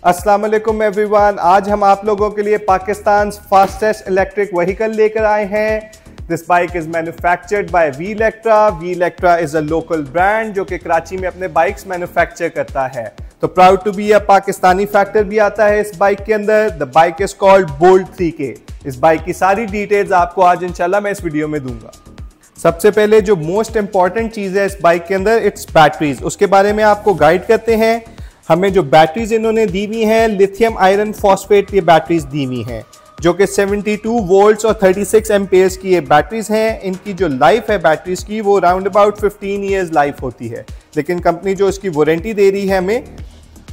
अस्सलाम वालेकुम एवरीवन। आज हम आप लोगों के लिए पाकिस्तान फास्टेस्ट इलेक्ट्रिक व्हीकल लेकर आए हैं। This bike is manufactured by Vielectra. Vielectra is a local brand जो कि कराची में अपने बाइक्स मैन्युफैक्चर करता है। तो proud to be a Pakistani factor भी आता है इस बाइक के अंदर। The bike is called bolt 3K। इस बाइक की सारी डिटेल्स आपको आज इंशाल्लाह मैं इस वीडियो में दूंगा। सबसे पहले जो मोस्ट इंपॉर्टेंट चीज है इस बाइक के अंदर, इट्स बैटरीज। उसके बारे में आपको गाइड करते हैं। हमें जो बैटरीज इन्होंने दी हुई हैं, लिथियम आयरन फॉस्फेट की बैटरीज दी हुई हैं जो कि 72 वोल्ट्स और 36 एम्पेयर्स की ये बैटरीज हैं। इनकी जो लाइफ है बैटरीज की वो राउंड अबाउट 15 ईयर्स लाइफ होती है, लेकिन कंपनी जो इसकी वारंटी दे रही है हमें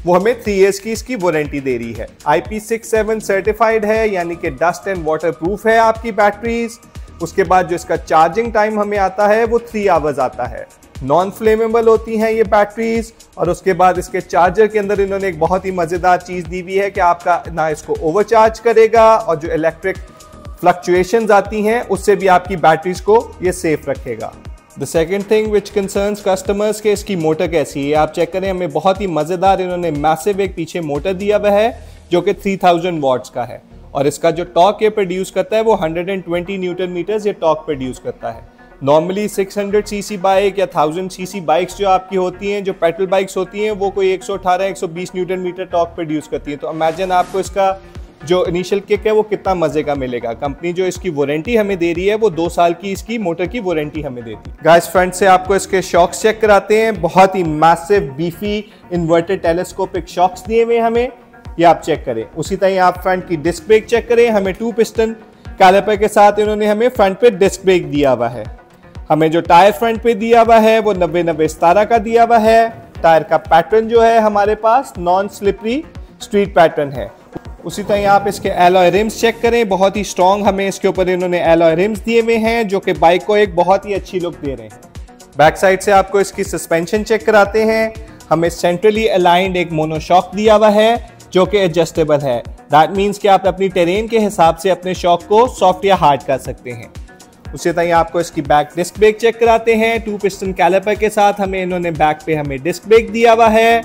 3 ईयर्स की इसकी वारंटी दे रही है। IP67 सर्टिफाइड है, यानी कि डस्ट एंड वाटर प्रूफ है आपकी बैटरीज। उसके बाद जो इसका चार्जिंग टाइम हमें आता है वो 3 आवर्स आता है। नॉन फ्लेमेबल होती हैं ये बैटरीज। और उसके बाद इसके चार्जर के अंदर इन्होंने एक बहुत ही मजेदार चीज दी हुई है कि आपका ना इसको ओवरचार्ज करेगा और जो इलेक्ट्रिक फ्लक्चुएशंस आती हैं उससे भी आपकी बैटरीज को ये सेफ रखेगा। The second thing which concerns customers के इसकी मोटर कैसी है आप चेक करें। हमें बहुत ही मजेदार इन्होंने मैसिव एक पीछे मोटर दिया हुआ है जो कि 3000 वॉट्स का है और इसका जो टॉर्क ये प्रोड्यूस करता है वो 120 न्यूटन मीटर्स ये टॉर्क प्रोड्यूस करता है। नॉर्मली 600 सीसी बाइक या 1000 सीसी बाइक्स जो आपकी होती हैं, जो पेट्रोल बाइक्स होती हैं, वो कोई 118-120 न्यूटन मीटर टॉर्क प्रोड्यूस करती है। तो इमेजिन आपको इसका जो इनिशियल किक है वो कितना मजे का मिलेगा। कंपनी जो इसकी वारंटी हमें दे रही है वो 2 साल की इसकी मोटर की वारंटी हमें देती है। गाइस फ्रंट से आपको इसके शॉक्स चेक कराते हैं। बहुत ही massive beefy inverted telescopic shocks दिए हुए हमें, ये आप चेक करें। उसी तरह आप फ्रंट की डिस्क ब्रेक चेक करें। हमें 2 पिस्टन कैलिपर के साथ इन्होंने हमें फ्रंट पे डिस्क ब्रेक दिया हुआ है। हमें जो टायर फ्रंट पे दिया हुआ है वो 90-90-17 का दिया हुआ है। टायर का पैटर्न जो है हमारे पास नॉन स्लिपरी स्ट्रीट पैटर्न है। उसी तरह आप इसके एलॉय रिम्स चेक करें। बहुत ही स्ट्रॉन्ग हमें इसके ऊपर इन्होंने एलॉय रिम्स दिए हुए हैं जो कि बाइक को एक बहुत ही अच्छी लुक दे रहे हैं। बैक साइड से आपको इसकी सस्पेंशन चेक कराते हैं। हमें सेंट्रली अलाइंड एक मोनोशॉक दिया हुआ है जो कि एडजस्टेबल है। दैट मीन्स कि आप अपनी टेरेन के हिसाब से अपने शॉक को सॉफ्ट या हार्ड कर सकते हैं। उसी तरह आपको इसकी बैक डिस्क ब्रेक चेक कराते हैं। 2 पिस्टन कैलिपर के साथ हमें इन्होंने बैक पे हमें डिस्क ब्रेक दिया हुआ है।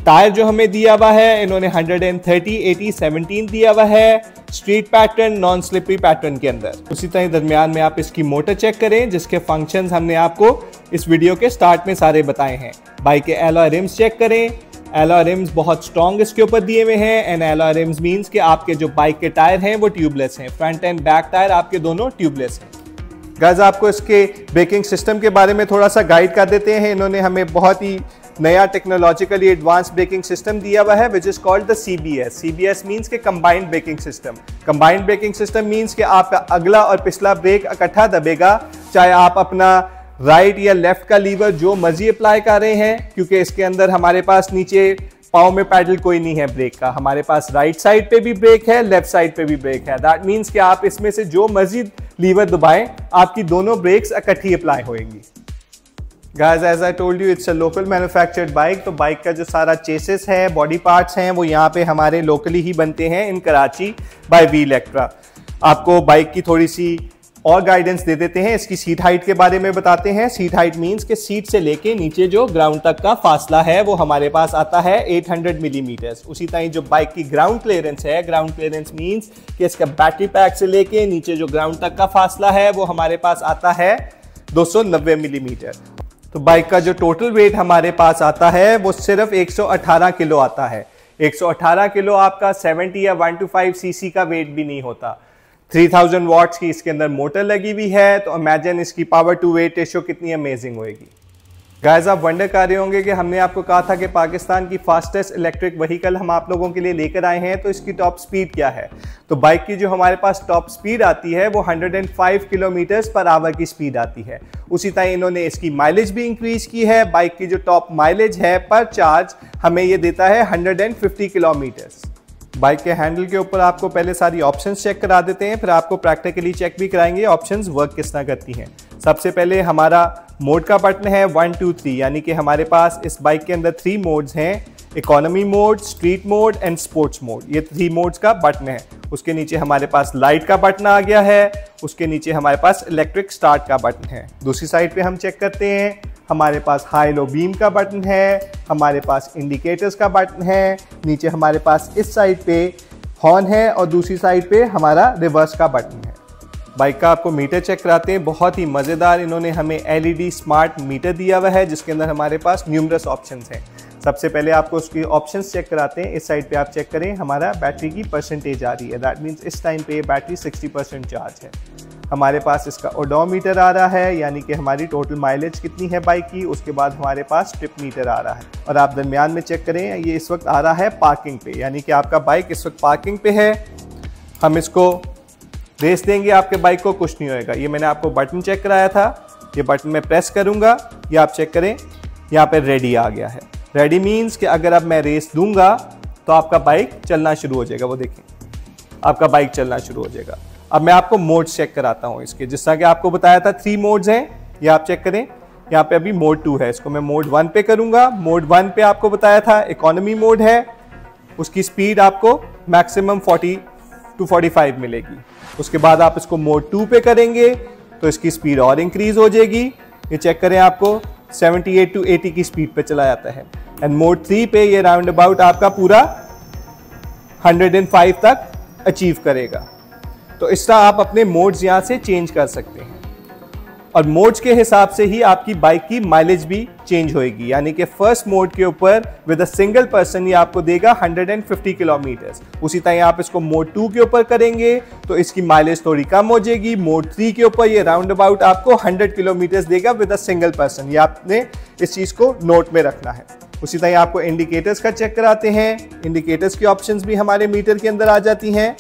टायर जो हमें दिया हुआ है इन्होंने 130/80/17 दिया हुआ है, street pattern non slippery pattern के अंदर। उसी तरह दरमियान में आप इसकी मोटर चेक करें जिसके फंक्शंस हमने आपको इस वीडियो के स्टार्ट में सारे बताए हैं। बाइक के एलॉय रिम्स चेक करें। एलॉय रिम्स बहुत स्ट्रॉन्ग इसके ऊपर दिए हुए हैं। एंड एलॉय रिम्स मीन्स कि आपके जो बाइक के टायर हैं वो ट्यूबलेस हैं। फ्रंट एंड बैक टायर आपके दोनों ट्यूबलेस हैं। गाइस आपको इसके ब्रेकिंग सिस्टम के बारे में थोड़ा सा गाइड कर देते हैं। इन्होंने हमें बहुत ही नया टेक्नोलॉजिकली एडवांस ब्रेकिंग सिस्टम दिया हुआ है which is called the CBS। CBS means के combined braking system. Combined braking system means कि आपका अगला और पिछला ब्रेक इकट्ठा दबेगा, चाहे आप अपना राइट या लेफ्ट का लीवर जो मर्जी अप्लाई कर रहे हैं, क्योंकि इसके अंदर हमारे पास नीचे पाँव में पैडल कोई नहीं है ब्रेक का। हमारे पास राइट साइड पे भी ब्रेक है, लेफ्ट साइड पे भी ब्रेक है। दैट मीन्स कि आप इसमें से जो मर्जी लीवर दबाएं आपकी दोनों ब्रेक्स इकट्ठी अप्लाई होएंगी। Guys as I told you it's a local manufactured bike. तो बाइक का जो सारा चेसिस है, बॉडी पार्ट्स हैं, वो यहाँ पे हमारे लोकली ही बनते हैं इन कराची बाय वीइलेक्ट्रा। आपको बाइक की थोड़ी सी और गाइडेंस दे देते हैं। इसकी सीट हाइट के बारे में बताते हैं। सीट हाइट मींस के सीट से लेके नीचे जो ग्राउंड तक का फासला है वो हमारे पास आता है 800 मिलीमीटर्स। उसी तरह जो बाइक की ग्राउंड क्लियरेंस है, ग्राउंड क्लियरेंस मींस कि इसका बैटरी पैक से लेके नीचे जो ग्राउंड तक का फासला है वो हमारे पास आता है 290 मिलीमीटर। तो बाइक का जो टोटल वेट हमारे पास आता है वो सिर्फ 118 किलो आता है। 118 किलो आपका 70 या 125 सीसी का वेट भी नहीं होता। 3000 वॉट्स की इसके अंदर मोटर लगी हुई है, तो इमेजिन इसकी पावर टू वेट रेशियो कितनी अमेजिंग होएगी। गाइस आप वंडर कर रहे होंगे कि हमने आपको कहा था कि पाकिस्तान की फास्टेस्ट इलेक्ट्रिक व्हीकल हम आप लोगों के लिए लेकर आए हैं, तो इसकी टॉप स्पीड क्या है। तो बाइक की जो हमारे पास टॉप स्पीड आती है वो 105 किलोमीटर्स पर आवर की स्पीड आती है। उसी तरह इन्होंने इसकी माइलेज भी इंक्रीज की है। बाइक की जो टॉप माइलेज है पर चार्ज हमें ये देता है 150 किलोमीटर्स। बाइक के हैंडल के ऊपर आपको पहले सारी ऑप्शंस चेक करा देते हैं, फिर आपको प्रैक्टिकली चेक भी कराएंगे ऑप्शंस वर्क किस तरह करती हैं। सबसे पहले हमारा मोड का बटन है 1 2 3, यानी कि हमारे पास इस बाइक के अंदर 3 मोड्स हैं, economy mode, street mode and sports mode. ये 3 मोड्स का बटन है। उसके नीचे हमारे पास लाइट का बटन आ गया है, उसके नीचे हमारे पास इलेक्ट्रिक स्टार्ट का बटन है। दूसरी साइड पे हम चेक करते हैं, हमारे पास हाई लो बीम का बटन है, हमारे पास इंडिकेटर्स का बटन है, नीचे हमारे पास इस साइड पे हॉर्न है और दूसरी साइड पे हमारा रिवर्स का बटन है। बाइक का आपको मीटर चेक कराते हैं। बहुत ही मज़ेदार इन्होंने हमें LED स्मार्ट मीटर दिया हुआ है जिसके अंदर हमारे पास न्यूमरस ऑप्शंस हैं। सबसे पहले आपको उसकी ऑप्शंस चेक कराते हैं। इस साइड पे आप चेक करें, हमारा बैटरी की परसेंटेज आ रही है, दैट मीन्स इस टाइम पे बैटरी 60% चार्ज है। हमारे पास इसका ओडोमीटर आ रहा है, यानी कि हमारी टोटल माइलेज कितनी है बाइक की। उसके बाद हमारे पास ट्रिप मीटर आ रहा है और आप दरमियान में चेक करें, ये इस वक्त आ रहा है पार्किंग पे, यानी कि आपका बाइक इस वक्त पार्किंग पे है। हम इसको रेस देंगे, आपके बाइक को कुछ नहीं होएगा। ये मैंने आपको बटन चेक कराया था, ये बटन मैं प्रेस करूंगा, ये आप चेक करें, यहाँ पे रेडी आ गया है। रेडी मीन्स कि अगर अब मैं रेस दूंगा तो आपका बाइक चलना शुरू हो जाएगा। वो देखें, आपका बाइक चलना शुरू हो जाएगा। अब मैं आपको मोड चेक कराता हूँ इसके, जिस तरह कि आपको बताया था 3 मोड्स हैं, ये आप चेक करें। यहाँ पे अभी मोड 2 है, इसको मैं मोड 1 पे करूंगा। मोड 1 पे आपको बताया था इकोनॉमी मोड है, उसकी स्पीड आपको मैक्सिमम 40 to 45 मिलेगी। उसके बाद आप इसको मोड 2 पे करेंगे तो इसकी स्पीड और इंक्रीज हो जाएगी। ये चेक करें, आपको 78 to 80 की स्पीड पे चला जाता है। एंड मोड 3 पे ये राउंड अबाउट आपका पूरा 105 तक अचीव करेगा। तो इस तरह आप अपने मोड्स यहाँ से चेंज कर सकते हैं और मोड्स के हिसाब से ही आपकी बाइक की माइलेज भी चेंज होएगी। यानी कि फर्स्ट मोड के ऊपर विद अ सिंगल पर्सन ये आपको देगा 150 किलोमीटर। उसी तरह आप इसको मोड 2 के ऊपर करेंगे तो इसकी माइलेज थोड़ी कम हो जाएगी। मोड 3 के ऊपर ये राउंड अबाउट आपको 100 किलोमीटर देगा विद अ सिंगल पर्सन। ये आपने इस चीज़ को नोट में रखना है। उसी तरह आपको इंडिकेटर्स का चेक कराते हैं। इंडिकेटर्स की ऑप्शंस भी हमारे मीटर के अंदर आ जाती हैं,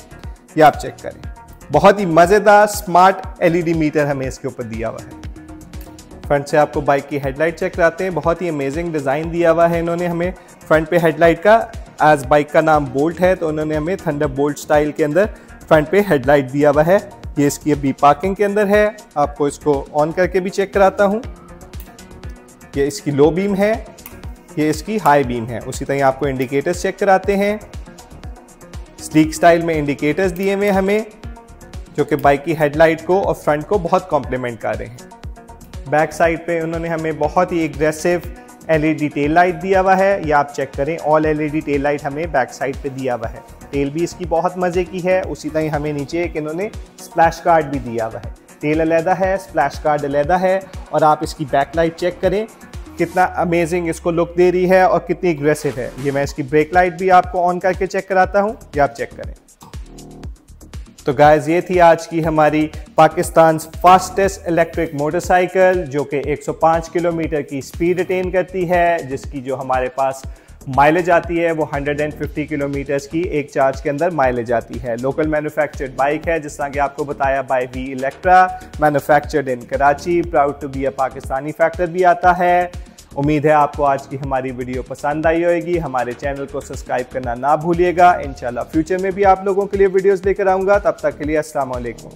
ये आप चेक करें। बहुत ही मज़ेदार स्मार्ट LED मीटर हमें इसके ऊपर दिया हुआ है। फ्रंट से आपको बाइक की हेडलाइट चेक कराते हैं। बहुत ही अमेजिंग डिज़ाइन दिया हुआ है इन्होंने हमें फ्रंट पे हेडलाइट का। एज बाइक का नाम बोल्ट है तो उन्होंने हमें थंडरबोल्ट स्टाइल के अंदर फ्रंट पे हेडलाइट दिया हुआ है। ये इसकी अभी पार्किंग के अंदर है, आपको इसको ऑन करके भी चेक कराता हूँ। ये इसकी लो बीम है, ये इसकी हाई बीम है। उसी तरह आपको इंडिकेटर्स चेक कराते हैं। स्लीक स्टाइल में इंडिकेटर्स दिए हुए हमें, जो कि बाइक की हेडलाइट को और फ्रंट को बहुत कॉम्प्लीमेंट कर रहे हैं। बैक साइड पे उन्होंने हमें बहुत ही एग्रेसिव LED टेल लाइट दिया हुआ है, ये आप चेक करें। ऑल LED टेल लाइट हमें बैक साइड पे दिया हुआ है। टेल भी इसकी बहुत मज़े की है। उसी तरह हमें नीचे एक इन्होंने स्प्लैश कार्ड भी दिया हुआ है। टेल अलहदा है, स्प्लैश कार्ड अलहदा है। और आप इसकी बैक लाइट चेक करें, कितना अमेजिंग इसको लुक दे रही है और कितनी एग्रेसिव है। ये मैं इसकी ब्रेक लाइट भी आपको ऑन करके चेक कराता हूँ, ये आप चेक करें। तो गाइस, ये थी आज की हमारी पाकिस्तान फास्टेस्ट इलेक्ट्रिक मोटरसाइकिल, जो कि 105 किलोमीटर की स्पीड अटेन करती है, जिसकी जो हमारे पास माइलेज आती है वो 150 किलोमीटर्स की एक चार्ज के अंदर माइलेज आती है। लोकल मैन्युफैक्चर्ड बाइक है, जिस तरह कि आपको बताया, by V Electra, manufactured in Karachi, proud to be a Pakistani factor भी आता है। उम्मीद है आपको आज की हमारी वीडियो पसंद आई होगी। हमारे चैनल को सब्सक्राइब करना ना भूलिएगा। इंशाल्लाह फ्यूचर में भी आप लोगों के लिए वीडियोस लेकर आऊँगा। तब तक के लिए अस्सलाम वालेकुम।